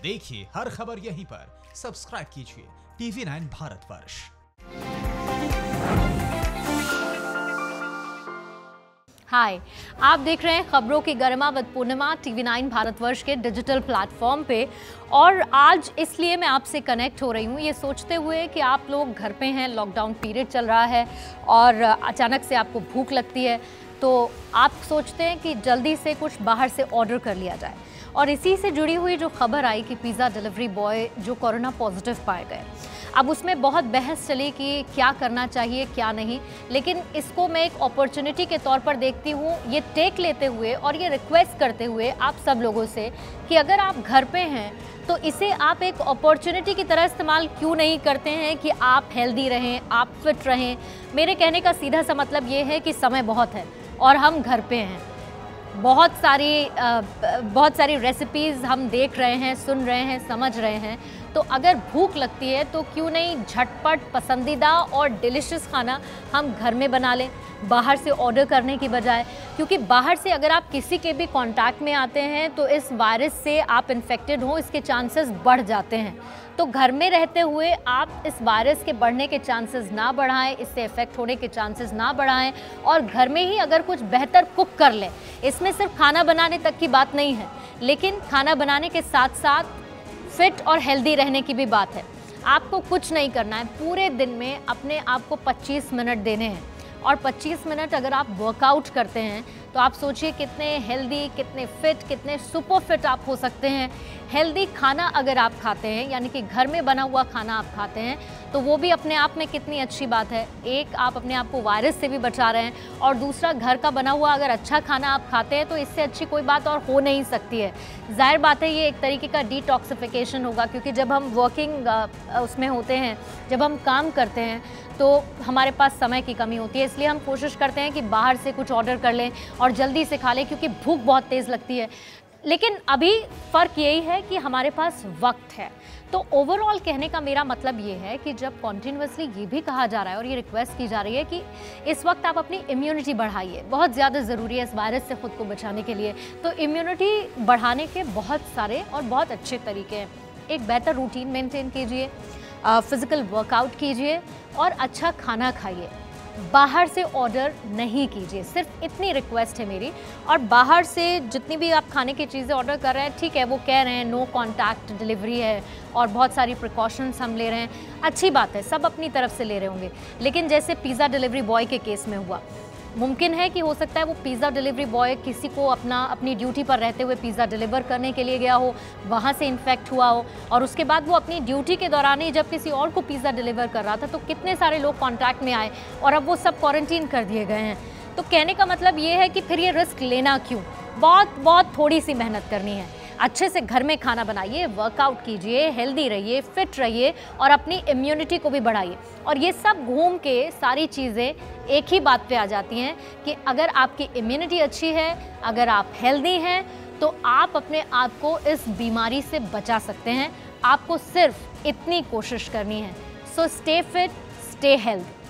देखिए हर खबर यहीं पर। सब्सक्राइब कीजिए TV9 भारतवर्ष। हाय, आप देख रहे हैं खबरों की गरिमा विद पूर्णिमा TV9 भारतवर्ष के डिजिटल प्लेटफॉर्म पे। और आज इसलिए मैं आपसे कनेक्ट हो रही हूँ ये सोचते हुए कि आप लोग घर पे हैं, लॉकडाउन पीरियड चल रहा है और अचानक से आपको भूख लगती है, तो आप सोचते हैं कि जल्दी से कुछ बाहर से ऑर्डर कर लिया जाए। और इसी से जुड़ी हुई जो खबर आई कि पिज़्ज़ा डिलीवरी बॉय जो कोरोना पॉजिटिव पाए गए, अब उसमें बहुत बहस चली कि क्या करना चाहिए क्या नहीं, लेकिन इसको मैं एक अपॉर्चुनिटी के तौर पर देखती हूँ, ये टेक लेते हुए और ये रिक्वेस्ट करते हुए आप सब लोगों से कि अगर आप घर पे हैं तो इसे आप एक अपॉर्चुनिटी की तरह इस्तेमाल क्यों नहीं करते हैं कि आप हेल्दी रहें, आप फिट रहें। मेरे कहने का सीधा सा मतलब ये है कि समय बहुत है और हम घर पे हैं। बहुत सारी रेसिपीज़ हम देख रहे हैं, सुन रहे हैं, समझ रहे हैं। तो अगर भूख लगती है तो क्यों नहीं झटपट पसंदीदा और डिलिशियस खाना हम घर में बना लें, बाहर से ऑर्डर करने की बजाय। क्योंकि बाहर से अगर आप किसी के भी कांटेक्ट में आते हैं तो इस वायरस से आप इन्फेक्टेड हो, इसके चांसेस बढ़ जाते हैं। तो घर में रहते हुए आप इस वायरस के बढ़ने के चांसेस ना बढ़ाएं, इससे इफेक्ट होने के चांसेस ना बढ़ाएं और घर में ही अगर कुछ बेहतर कुक कर लें। इसमें सिर्फ खाना बनाने तक की बात नहीं है, लेकिन खाना बनाने के साथ साथ फिट और हेल्दी रहने की भी बात है। आपको कुछ नहीं करना है, पूरे दिन में अपने आप को 25 मिनट देने हैं और 25 मिनट अगर आप वर्कआउट करते हैं तो आप सोचिए कितने हेल्दी, कितने फिट, कितने सुपर फिट आप हो सकते हैं। हेल्दी खाना अगर आप खाते हैं, यानी कि घर में बना हुआ खाना आप खाते हैं, तो वो भी अपने आप में कितनी अच्छी बात है। एक, आप अपने आप को वायरस से भी बचा रहे हैं और दूसरा, घर का बना हुआ अगर अच्छा खाना आप खाते हैं तो इससे अच्छी कोई बात और हो नहीं सकती है। जाहिर बात है ये एक तरीके का डिटॉक्सिफिकेशन होगा, क्योंकि जब हम वर्किंग उसमें होते हैं, जब हम काम करते हैं तो हमारे पास समय की कमी होती है, इसलिए हम कोशिश करते हैं कि बाहर से कुछ ऑर्डर कर लें और जल्दी से खा लें, क्योंकि भूख बहुत तेज़ लगती है। लेकिन अभी फ़र्क यही है कि हमारे पास वक्त है। तो ओवरऑल कहने का मेरा मतलब ये है कि जब कॉन्टिन्यूसली ये भी कहा जा रहा है और ये रिक्वेस्ट की जा रही है कि इस वक्त आप अपनी इम्यूनिटी बढ़ाइए, बहुत ज़्यादा ज़रूरी है इस वायरस से ख़ुद को बचाने के लिए। तो इम्यूनिटी बढ़ाने के बहुत सारे और बहुत अच्छे तरीके हैं। एक बेहतर रूटीन मेंटेन कीजिए, फिज़िकल वर्कआउट कीजिए और अच्छा खाना खाइए। बाहर से ऑर्डर नहीं कीजिए, सिर्फ इतनी रिक्वेस्ट है मेरी। और बाहर से जितनी भी आप खाने की चीज़ें ऑर्डर कर रहे हैं, ठीक है, वो कह रहे हैं नो कॉन्टैक्ट डिलीवरी है और बहुत सारी प्रिकॉशंस हम ले रहे हैं, अच्छी बात है, सब अपनी तरफ से ले रहे होंगे। लेकिन जैसे पिज़्ज़ा डिलीवरी बॉय के केस में हुआ, मुमकिन है कि हो सकता है वो पिज़्ज़ा डिलीवरी बॉय किसी को अपनी ड्यूटी पर रहते हुए पिज़्ज़ा डिलीवर करने के लिए गया हो, वहाँ से इन्फेक्ट हुआ हो और उसके बाद वो अपनी ड्यूटी के दौरान ही जब किसी और को पिज़्ज़ा डिलीवर कर रहा था तो कितने सारे लोग कांटेक्ट में आए और अब वो सब क्वारंटीन कर दिए गए हैं। तो कहने का मतलब ये है कि फिर ये रिस्क लेना क्यों? बहुत थोड़ी सी मेहनत करनी है। अच्छे से घर में खाना बनाइए, वर्कआउट कीजिए, हेल्दी रहिए, फिट रहिए और अपनी इम्यूनिटी को भी बढ़ाइए। और ये सब घूम के सारी चीज़ें एक ही बात पे आ जाती हैं कि अगर आपकी इम्यूनिटी अच्छी है, अगर आप हेल्दी हैं, तो आप अपने आप को इस बीमारी से बचा सकते हैं। आपको सिर्फ इतनी कोशिश करनी है। So stay fit, stay healthy.